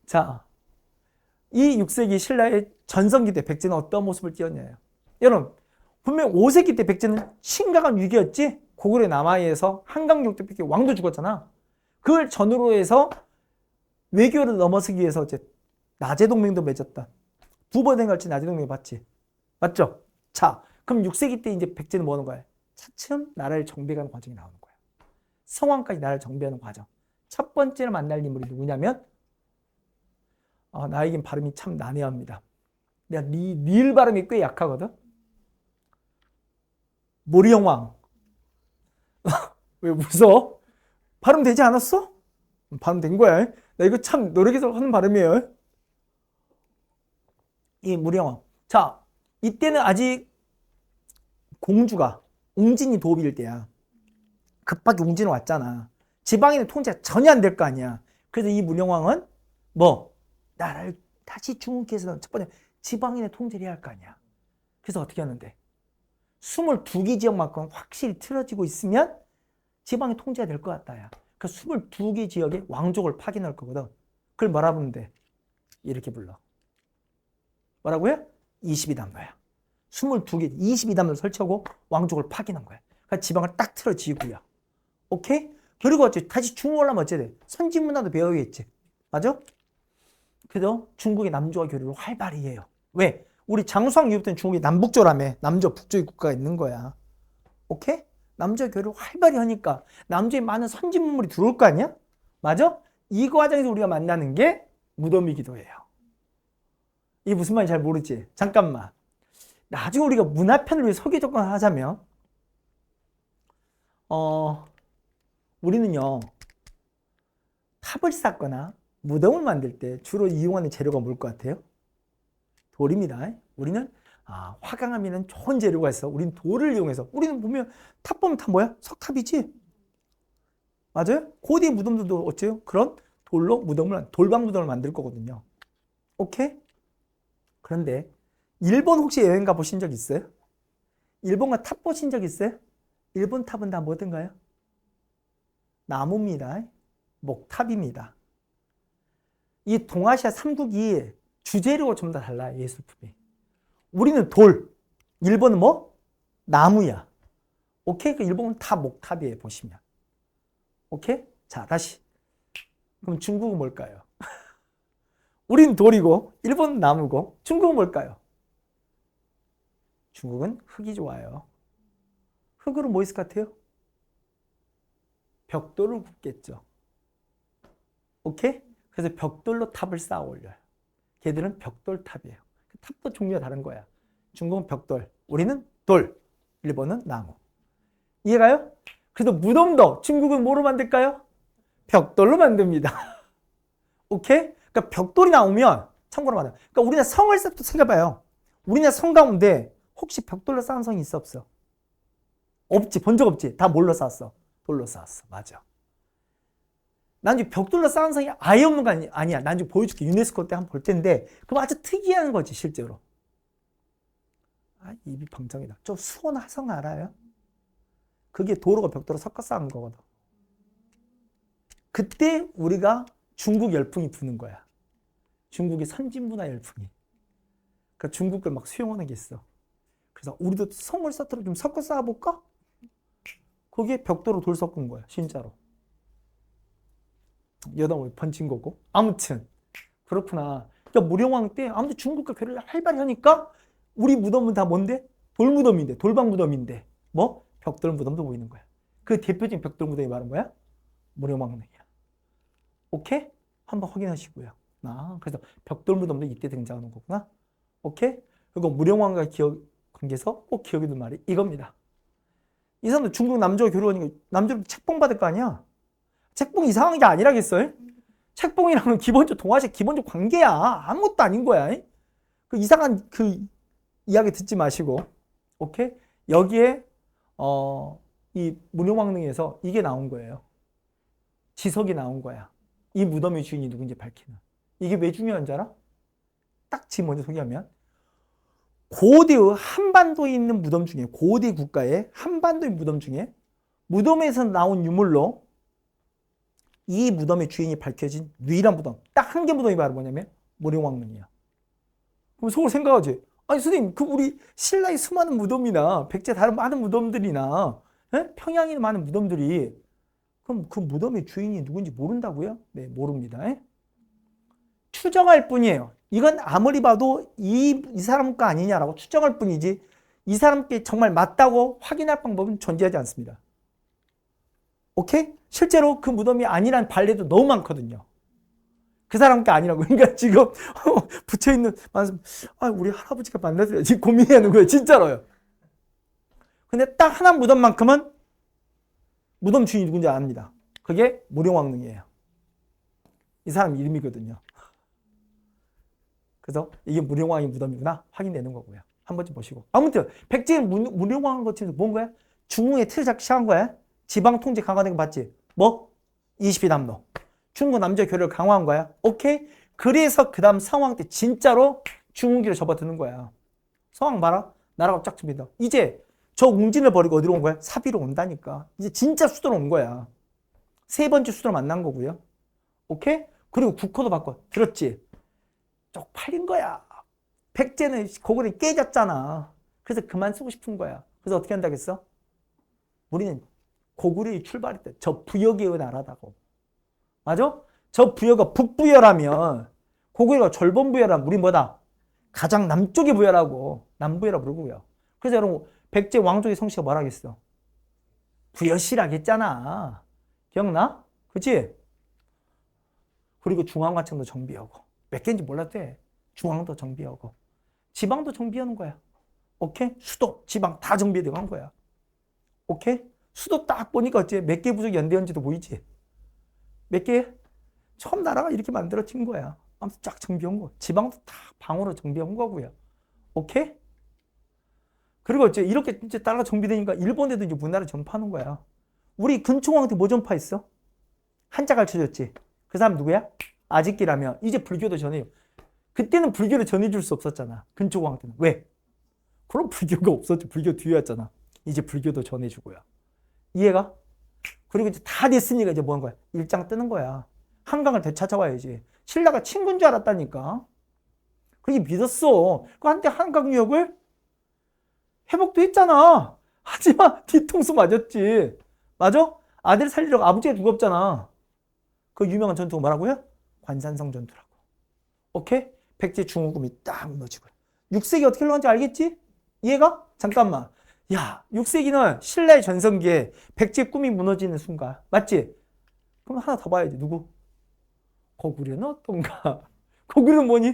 자, 이 6세기 신라의 전성기 때 백제는 어떤 모습을 띄었냐요. 여러분, 분명 5세기 때 백제는 심각한 위기였지? 고구려 남하에서 한강경 때 왕도 죽었잖아. 그걸 전후로 해서 외교를 넘어서기 위해서 이제 나제 동맹도 맺었다. 두 번 행할지 나제 동맹 봤지? 맞죠? 자, 그럼 6세기 때 이제 백제는 뭐 하는 거야? 차츰 나라를 정비하는 과정이 나오는 거야. 성왕까지 나라를 정비하는 과정. 첫 번째로 만날 인물이 누구냐면, 나에겐 발음이 참 난해합니다. 내가 리을 발음이 꽤 약하거든? 모리영왕. 왜 웃어? 발음 되지 않았어? 발음 된 거야. 나 이거 참 노력해서 하는 발음이에요. 이 무령왕. 자, 이때는 아직 공주가 웅진이 도읍일 때야. 급하게 웅진을 왔잖아. 지방인의 통제가 전혀 안 될 거 아니야. 그래서 이 무령왕은 뭐 나라를 다시 중국에서는 첫 번째 지방인의 통제를 해야 할 거 아니야. 그래서 어떻게 하는데? 22개 지역만큼 확실히 틀어지고 있으면 지방이 통제가 될 것 같다야. 그 22개 지역에 왕족을 파견할 거거든. 그걸 뭐라 부르는데? 이렇게 불러. 뭐라고요? 22담로야. 22개, 22담로를 설치하고 왕족을 파견한 거야. 그러니까 지방을 딱 틀어지고요. 오케이? 그리고 다시 중국 올라면 어째 돼? 선진문화도 배워야겠지. 맞아? 그래서 중국의 남조와 교류를 활발히 해요. 왜? 우리 장수왕 이후부터는 중국이 남북조라며 남조, 북조의 국가가 있는 거야. 오케이? 남조와 교류를 활발히 하니까 남조에 많은 선진문물이 들어올 거 아니야? 맞아? 이 과정에서 우리가 만나는 게 무덤이기도 해요. 이게 무슨 말인지 잘 모르지? 잠깐만. 나중에 우리가 문화편을 위해 서기 접근하자면 우리는요 탑을 쌓거나 무덤을 만들 때 주로 이용하는 재료가 뭘 것 같아요? 돌입니다. 우리는 화강암에는 좋은 재료가 있어. 우리는 돌을 이용해서. 우리는 보면 탑 보면 다 뭐야? 석탑이지. 맞아요? 고대 무덤들도 어째요? 그런 돌로 돌방 무덤을 만들 거거든요. 오케이? 그런데 일본 혹시 여행 가보신 적 있어요? 일본과 탑 보신 적 있어요? 일본 탑은 다 뭐든가요? 나무입니다. 목탑입니다. 이 동아시아 3국이 주재료가 좀 더 달라요. 예술품이. 우리는 돌, 일본은 뭐? 나무야. 오케이? 그 일본은 다 목탑이에요. 보시면. 오케이? 자, 다시. 그럼 중국은 뭘까요? 우리는 돌이고 일본은 나무고 중국은 뭘까요? 중국은 흙이 좋아요. 흙으로 뭐 있을 것 같아요? 벽돌을 굽겠죠. 오케이? 그래서 벽돌로 탑을 쌓아 올려요. 걔들은 벽돌탑이에요. 탑도 종류가 다른 거야. 중국은 벽돌, 우리는 돌, 일본은 나무. 이해가요? 그래서 무덤도 중국은 뭐로 만들까요? 벽돌로 만듭니다. 오케이? 그러니까 벽돌이 나오면 참고로 말해요. 그러니까 우리나라 성을 생각해봐요. 우리나라 성 가운데 혹시 벽돌로 쌓은 성이 있어 없어? 없지. 본 적 없지. 다 뭘로 쌓았어? 돌로 쌓았어. 맞아. 나중에 벽돌로 쌓은 성이 아예 없는 거 아니야. 나중에 보여줄게. 유네스코 때 한번 볼 텐데 그거 아주 특이한 거지 실제로. 입이 방정이다. 저 수원 화성 알아요? 그게 도로가 벽돌로 섞어 쌓은 거거든. 그때 우리가 중국 열풍이 부는 거야. 중국의 선진문화 열풍이. 그러니까 중국 걸 막 수용하는 게 있어. 그래서 우리도 성을 쌓도록 좀 섞어 쌓아볼까? 그게 벽돌로 돌 섞은 거야. 진짜로. 여담 번진 거고. 아무튼 그렇구나. 그러니까 무령왕 때 아무튼 중국과 교류를 활발히 하니까 우리 무덤은 다 뭔데? 돌무덤인데, 돌방 무덤인데 뭐? 벽돌 무덤도 보이는 거야. 그 대표적인 벽돌 무덤이 말은 뭐야? 무령왕릉이야. 오케이? 한번 확인하시고요. 그래서 벽돌 무덤도 이때 등장하는 거구나. 오케이? 그리고 무령왕과 관계에서 꼭 기억에 두는 말이 이겁니다. 이 사람도 중국 남조와 교류하니까 남조로 책봉 받을 거 아니야? 책봉 이상한 게 아니라겠어요? 책봉이랑은 기본적 동아시아 기본적 관계야. 아무것도 아닌 거야. 그 이상한 그 이야기 듣지 마시고, 오케이? 여기에 이 무령왕릉에서 이게 나온 거예요. 지석이 나온 거야. 이 무덤의 주인이 누군지 밝히는. 이게 왜 중요한지 알아? 딱 지금 먼저 소개하면 고대의 한반도에 있는 무덤 중에 고대 국가의 한반도의 무덤 중에 무덤에서 나온 유물로 이 무덤의 주인이 밝혀진 유일한 무덤. 딱 한 개 무덤이 바로 뭐냐면 모룡왕릉이야. 그럼 속으로 생각하지. 아니 선생님 그 우리 신라의 수많은 무덤이나 백제 다른 많은 무덤들이나 평양에 많은 무덤들이 그럼 그 무덤의 주인이 누군지 모른다고요? 네, 모릅니다. 추정할 뿐이에요. 이건 아무리 봐도 이 사람 거 아니냐라고 추정할 뿐이지 이 사람께 정말 맞다고 확인할 방법은 존재하지 않습니다. 오케이? 실제로 그 무덤이 아니란 발레도 너무 많거든요. 그 사람 게 아니라고. 그러니까 지금 붙여있는 우리 할아버지가 만났어요. 지금 고민하는 거예요. 진짜로요. 근데 딱 하나 무덤만큼은 무덤 주인이 누군지 압니다. 그게 모룡왕릉이에요. 이 사람 이름이거든요. 그래서 이게 모룡왕의 무덤이구나 확인되는 거고요. 한 번쯤 보시고. 아무튼 백제는 모룡왕 거치면서 뭔 거야? 중흥의 틀을 잡기 시작한 거야. 지방 통제 강화된 거 봤지? 뭐? 22담로. 중국 남자 교류를 강화한 거야. 오케이? 그래서 그 다음 성왕 때 진짜로 중흥기를 접어드는 거야. 성왕 봐라. 나라가 쫙 줍니다. 이제 저 웅진을 버리고 어디로 온 거야? 사비로 온다니까. 이제 진짜 수도로 온 거야. 세 번째 수도로 만난 거고요. 오케이? 그리고 국호도 바꿔. 들었지? 쪽팔린 거야. 백제는 고구려는 깨졌잖아. 그래서 그만 쓰고 싶은 거야. 그래서 어떻게 한다겠어? 우리는 고구려의 출발했다. 저 부여계의 나라다고. 맞아? 저 부여가 북부여라면 고구려가 졸본부여라면 우린 뭐다? 가장 남쪽의 부여라고. 남부여라 부르고요. 그래서 여러분 백제 왕족의 성씨가 뭐라겠어? 부여시라겠잖아. 기억나? 그치? 그리고 중앙관청도 정비하고 몇 개인지 몰라도 돼. 중앙도 정비하고 지방도 정비하는 거야. 오케이? 수도, 지방 다 정비되고 한 거야. 오케이? 수도 딱 보니까 어째 몇 개 부족이 연대한지도 보이지? 몇 개? 처음 나라가 이렇게 만들어진 거야. 아무튼 쫙 정비한 거. 지방도 다 방으로 정비한 거고요. 오케이? 그리고 이제 이렇게 이제 나라가 정비되니까 일본에도 이제 문화를 전파하는 거야. 우리 근총왕한테 뭐 전파했어? 한자 가르쳐줬지. 그 사람 누구야? 아직기라면 이제 불교도 전해요. 그때는 불교를 전해줄 수 없었잖아. 근총왕한테는. 왜? 그럼 불교가 없었지. 불교 뒤에 왔잖아. 이제 불교도 전해주고요. 이해가? 그리고 이제 다 됐으니까 이제 뭐 하는 거야? 일장 뜨는 거야. 한강을 되찾아와야지. 신라가 친구인 줄 알았다니까. 그게 믿었어. 그 한때 한강유역을 회복도 했잖아. 하지만 뒤통수 맞았지. 맞아? 아들 살리려고 아버지가 죽었잖아. 그 유명한 전투가 뭐라고요? 관산성 전투라고. 오케이? 백제 중후금이 딱 무너지고요. 6세기 어떻게 흘러간지 알겠지? 이해가? 잠깐만. 야, 6세기는 신라의 전성기에 백제의 꿈이 무너지는 순간. 맞지? 그럼 하나 더 봐야지. 누구? 고구려는 어떤가? 고구려는 뭐니?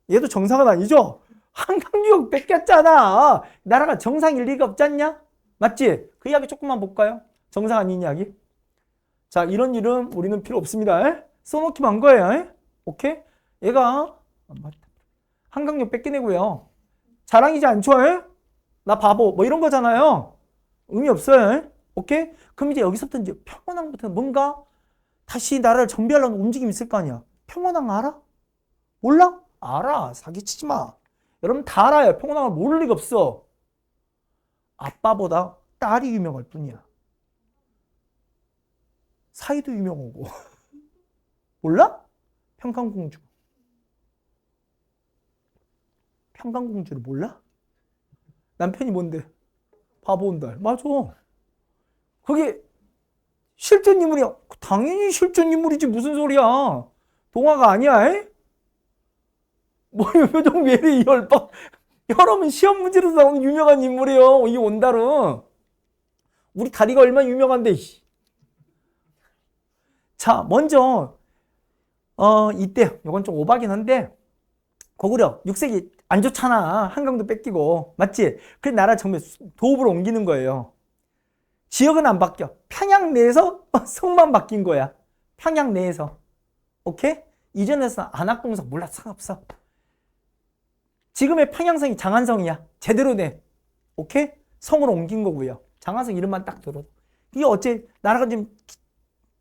얘도 정상은 아니죠? 한강유역 뺏겼잖아. 나라가 정상일 리가 없지 않냐? 맞지? 그 이야기 조금만 볼까요? 정상 아닌 이야기. 자, 이런 일은 우리는 필요 없습니다. 써놓기만 한 거예요. 오케이? 얘가 한강유역 뺏겨내고요. 자랑이지 않죠? 나 바보 뭐 이런 거잖아요. 의미 없어요. 오케이? 그럼 이제 여기서부터 이제 평원왕부터 뭔가 다시 나라를 정비하려는 움직임이 있을 거 아니야. 평원왕 알아? 몰라? 알아. 사기치지 마. 여러분 다 알아요. 평원왕을 모를 리가 없어. 아빠보다 딸이 유명할 뿐이야. 사이도 유명하고. 몰라? 평강공주. 평강공주를 몰라? 남편이 뭔데? 바보 온달. 맞아. 그게 실존 인물이야. 당연히 실존 인물이지. 무슨 소리야. 동화가 아니야. 에? 뭐 표정 왜 이래 열방. 여러분 시험 문제로 나오는 유명한 인물이에요. 이 온달은. 우리 다리가 얼마나 유명한데. 자, 먼저 이때 이건 좀 오바긴 한데 고구려 6세기 안 좋잖아. 한강도 뺏기고. 맞지? 그래서 나라 정면 도읍으로 옮기는 거예요. 지역은 안 바뀌어. 평양 내에서 성만 바뀐 거야. 평양 내에서. 오케이? 이전에서 안악동성 몰라 상관없어. 지금의 평양성이 장안성이야. 제대로 돼. 오케이? 성으로 옮긴 거고요. 장안성 이름만 딱 들어도. 이게 어째 나라가 지금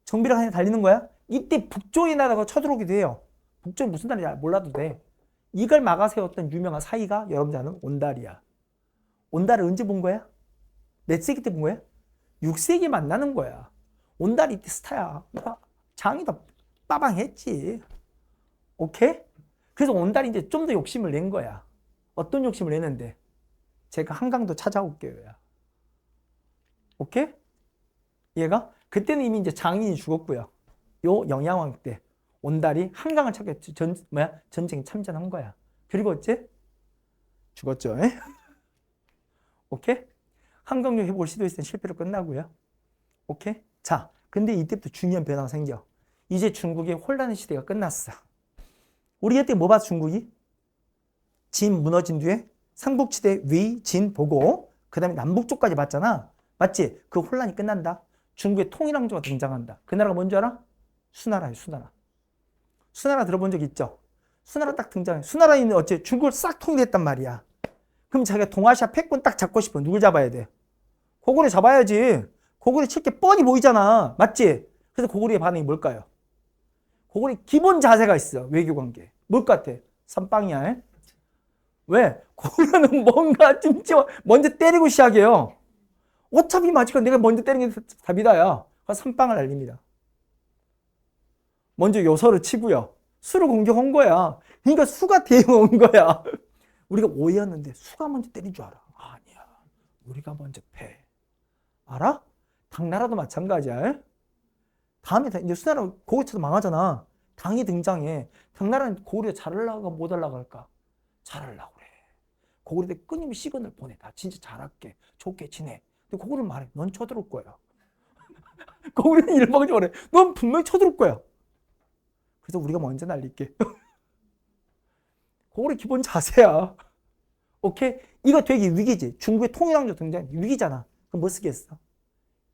정비를 하냐 달리는 거야? 이때 북조의 나라가 쳐들어오기도 해요. 북조 무슨 나라인지 몰라도 돼. 이걸 막아 세웠던 유명한 사이가 여러분들 아는 온달이야. 온달을 언제 본 거야? 몇 세기 때 본 거야? 6세기 만나는 거야. 온달이 이때 스타야. 장이 더 빠방했지. 오케이? 그래서 온달이 이제 좀 더 욕심을 낸 거야. 어떤 욕심을 내는데? 제가 한강도 찾아올게요. 오케이? 얘가? 그때는 이미 이제 장인이 죽었고요. 요 영양왕 때 온달이 한강을 찾겠지. 전쟁에 참전한 거야. 그리고 어째? 죽었죠. 에? 오케이? 한강역 해볼 시도했을 땐 실패로 끝나고요. 오케이? 자, 근데 이때부터 중요한 변화가 생겨. 이제 중국의 혼란의 시대가 끝났어. 우리 이때 뭐 봤어, 중국이? 진 무너진 뒤에 삼국지대 위, 진 보고 그 다음에 남북 쪽까지 봤잖아. 맞지? 그 혼란이 끝난다. 중국의 통일왕조가 등장한다. 그 나라가 뭔지 알아? 수나라예요, 수나라. 수나라 들어본 적 있죠? 수나라 딱 등장해. 수나라는 어째 중국을 싹 통일했단 말이야. 그럼 자기가 동아시아 패권 딱 잡고 싶어. 누굴 잡아야 돼? 고구려 잡아야지. 고구려 칠 게 뻔히 보이잖아. 맞지? 그래서 고구려의 반응이 뭘까요? 고구려 기본 자세가 있어. 외교관계. 뭘 같아? 선빵이야. 왜? 고구려는 뭔가 찜찜 먼저 때리고 시작해요. 어차피 맞으니까 내가 먼저 때리는 게 답이다야. 그래서 선빵을 날립니다. 먼저 요서를 치고요. 수를 공격한 거야. 그러니까 수가 대응한 거야. 우리가 오해였는데 수가 먼저 때린 줄 알아. 아니야. 우리가 먼저 패. 알아? 당나라도 마찬가지야. 다음에 이제 수나라 고구려도 망하잖아. 당이 등장해. 당나라는 고구려 잘하려고 못 하려고 할까? 잘하려고 그래. 고구려한테 끊임없이 시그널 보내. 나 진짜 잘할게. 좋게 지내. 근데 고구려는 말해. 넌 쳐들어올 거야. 고구려는 일방적으로 말해. 넌 분명히 쳐들어올 거야. 그래서 우리가 먼저 날릴게. 고구려 기본 자세야. 오케이? 이거 되게 위기지. 중국의 통일왕조 등장 위기잖아. 그럼 뭐 쓰겠어?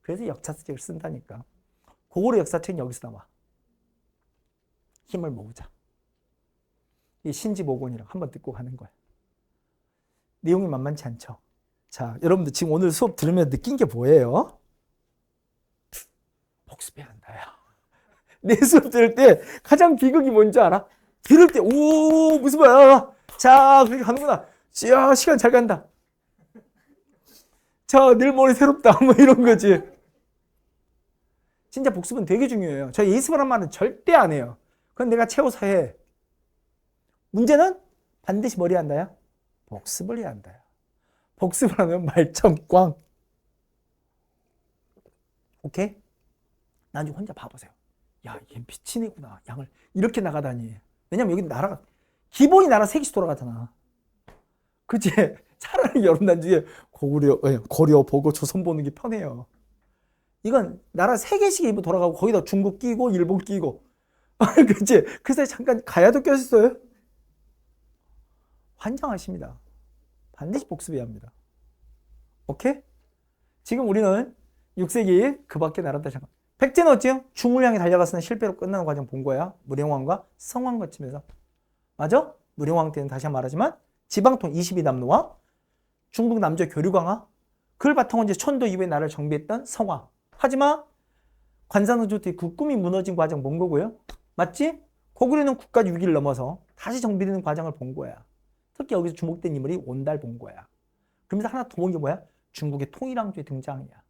그래서 역사책을 쓴다니까. 고구려 역사책은 여기서 나와. 힘을 모으자. 이 신지모곤이라고 한번 듣고 가는 거야. 내용이 만만치 않죠. 자, 여러분들 지금 오늘 수업 들으면 느낀 게 뭐예요? 복습해야 한다. 야. 내 수업 들을 때 가장 비극이 뭔지 알아? 들을 때, 오, 무슨 말이야. 자, 그렇게 가는구나. 야, 시간 잘 간다. 자, 늘 머리 새롭다. 뭐 이런 거지. 진짜 복습은 되게 중요해요. 저 예습이란 말은 절대 안 해요. 그건 내가 채워서 해. 문제는 반드시 머리 한다요? 복습을 해야 한다요. 복습을 하면 말짱꽝. 오케이? 나중에 혼자 봐보세요. 야, 얘 미친 애구나. 양을 이렇게 나가다니. 왜냐면 여기 나라가 기본이 나라 3개씩 돌아가잖아. 그치? 차라리 여름 단주에 고려 보고 조선 보는 게 편해요. 이건 나라 3개씩 돌아가고 거기다 중국 끼고 일본 끼고. 그치? 그래서 잠깐 가야도 꼈어요. 환장하십니다. 반드시 복습해야 합니다. 오케이? 지금 우리는 6세기 그 밖에 나라다 잠깐. 백제는 어찌요? 중을 향해 달려갔으나 실패로 끝나는 과정 본 거야. 무령왕과 성왕 거치면서. 맞아? 무령왕 때는 다시 한번 말하지만 지방통 22남노와 중국 남조 교류강화 그걸 바탕으로 이제 천도 이후에 나라를 정비했던 성왕. 하지만 관상의조 때 그 꿈이 무너진 과정 본 거고요. 맞지? 고구려는 국가 위기를 넘어서 다시 정비되는 과정을 본 거야. 특히 여기서 주목된 인물이 온달 본 거야. 그러면서 하나 더 본 게 뭐야? 중국의 통일왕조의 등장이야.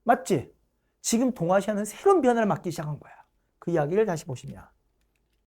맞지? 지금 동아시아는 새로운 변화를 맞기 시작한 거야. 그 이야기를 다시 보시면